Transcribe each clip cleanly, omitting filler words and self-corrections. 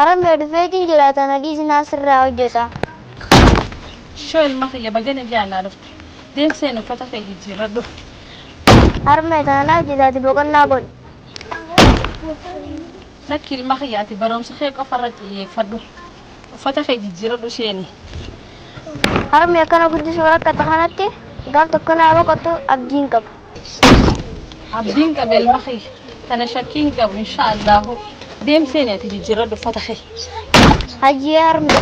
Harmee dhufeetiin jiraatan hadiisni asirraa hojjeta. شو المخية بعدين جانا عرفت دين سين وفتح يجي ردو Harmee tanaa hojjetaati boqonnaa godhu. لكن المخية أنت بروم سخيك أفرت يفردو وفتح يجي ردو شيني Harmee akkana guddisuu akka kanatti gaaf tokko naa boqotu abdiin qaba. عبدين قبل المخية أنا شاكين قبل إن شاء الله دين سين تيجي ردو فتحي Hajjii harmee.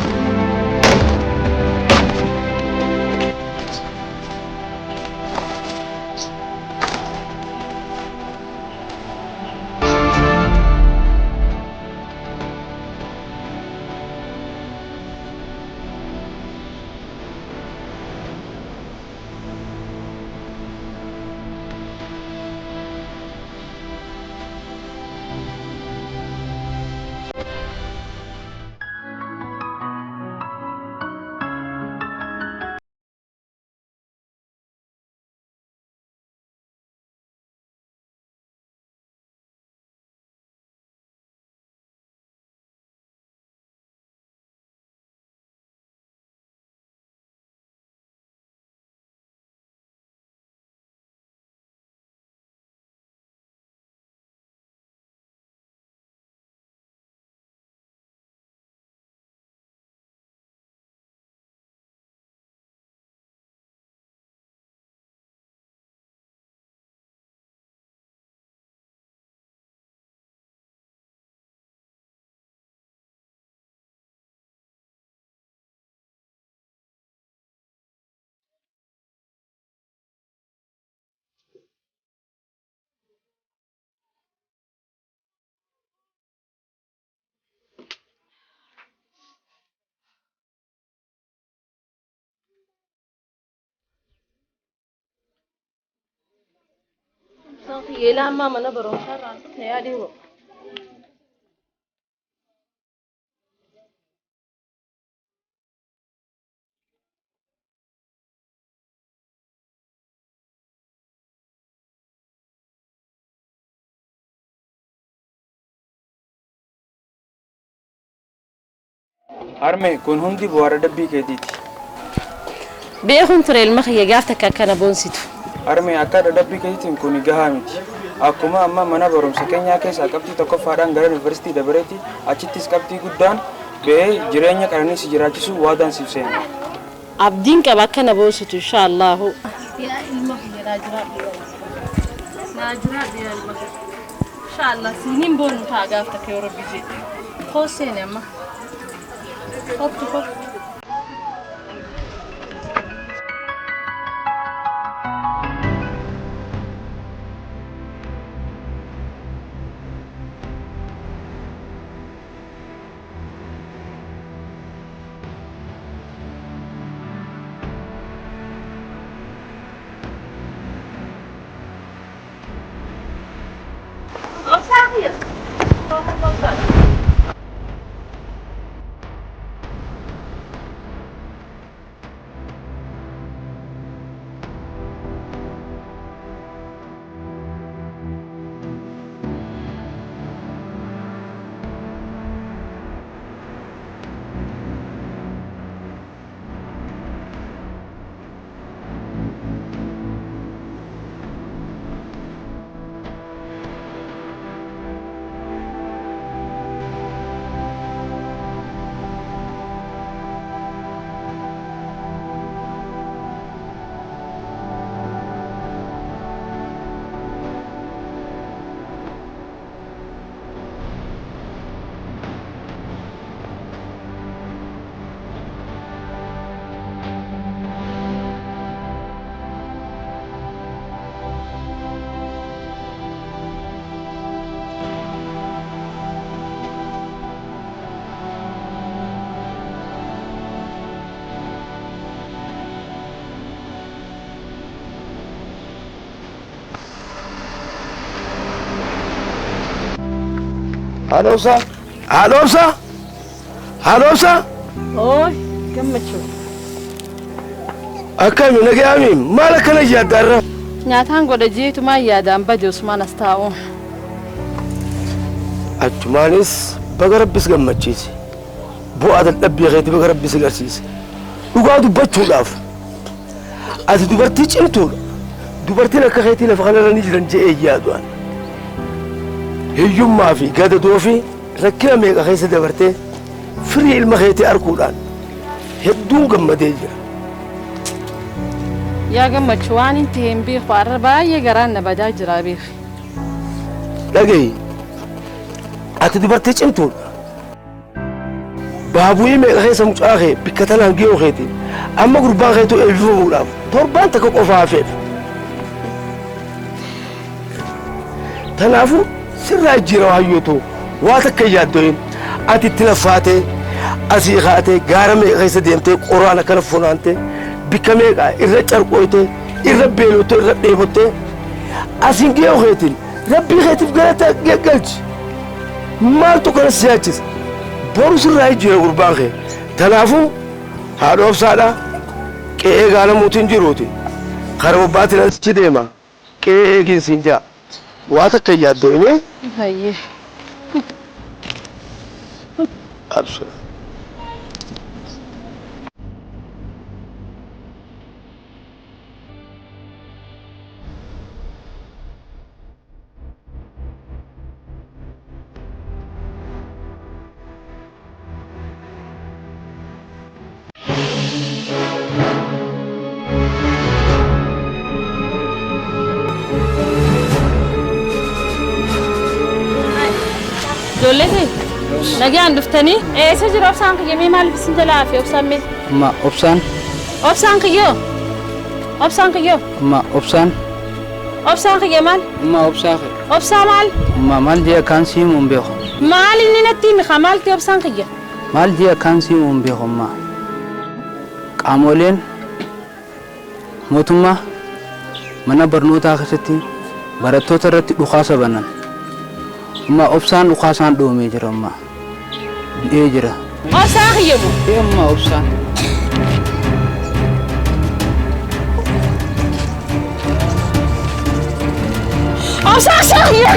صافي لا ما نبرم شرع يا ديو Harmee kun hundi bu'aara dabbii keetiiti. بيخون ترى المخية قافتك كان بونسيتو Harmee akka dabbii keetiitiin kun gahaa miti. Akkuma amma mana barumsa keenyaa keessaa qabxii tokkoffaadhaan gara yuunivarsiitii dabareetti achittis qabxii guddaan ba'ee jireenya qananiis jiraachisuu waadaan siif seena. عبدين كبا كان بونسيتو إن شاء الله يا المخية لا جراب يا المخية إن شاء الله سنين بون تا قافتك يا ربي جي خوسين يا أما خط هلوسا هلوسا هلوسا أوه كم تشوف أكمل نجامي مالك أنا جدار نياتان قد جيت ما يادام بدي عثمان استاو أتمانيس baga rabbis gammachiise bu'aa dadhabbii keetii baga rabbis agarsiise dhugaa dubbachuudhaaf ati dubartii cimtuudha dubartiin akka keetii lafa kanarra ni jiran je'ee yaadu'an hiyyummaa fi gadadoo fi rakkina meeqa keessa dabartee firii ilma keetii arguudhaan hedduun gammadee jira. Yaa gammachuu waan hin ta'een beeku har'a baay'ee garaan na badaa jira beeku. Dhagahi ati dubartii cimtuudha. Baabu'ii meeqa keessa mucaa kee bikka tanaan gahuu keetiin amma gurbaan keetu eebbifamuudhaaf torbaan takka qofaa hafeef. Kanaafuu sirraa jira hayyootu waa takka yaaddoin ati itti laffaatee asii kaatee gaara meeqa keessa deemtee qoraan akkana funaantee bikka meeqa irra carqooytee irra beelottee irra dheebottee asiin gahuu keetiin rabbii keetiif galata geggalchi maaltu kana siyaachisa boru sirraa jira gurbaan kee kanaafuu haadha obsaadha qe'ee gaala mootiin jiruuti kara bobbaatiin asichi deema qe'ee eeginsiin jaa waa takka yaaddoine Hayyee. absura. Ijoollee nagaan dhuftanii eessa jira obsaan kiyya mee maaliif isin jalaa fi obsaan mee? Ma obsaan? Obsaan kiyyoo? Obsaan kiyyoo? Ma obsaan? Obsaan kiyya maal? Ma obsaa kee? Obsaa maal? Ma maal jee kan siimuun beeku? Maal inni natti himi haa maalti obsaan kiyya? Maal jee kan siimuun beeku ma? Qaamoleen mootummaa mana barnootaa keessatti barattoota irratti dhukaasa banan. Ma obsaan dhukaasaan dhoomee jira ma? Du'ee jira. Obsaan kiyya moo? Ma obsaan? Obsaan kiyya!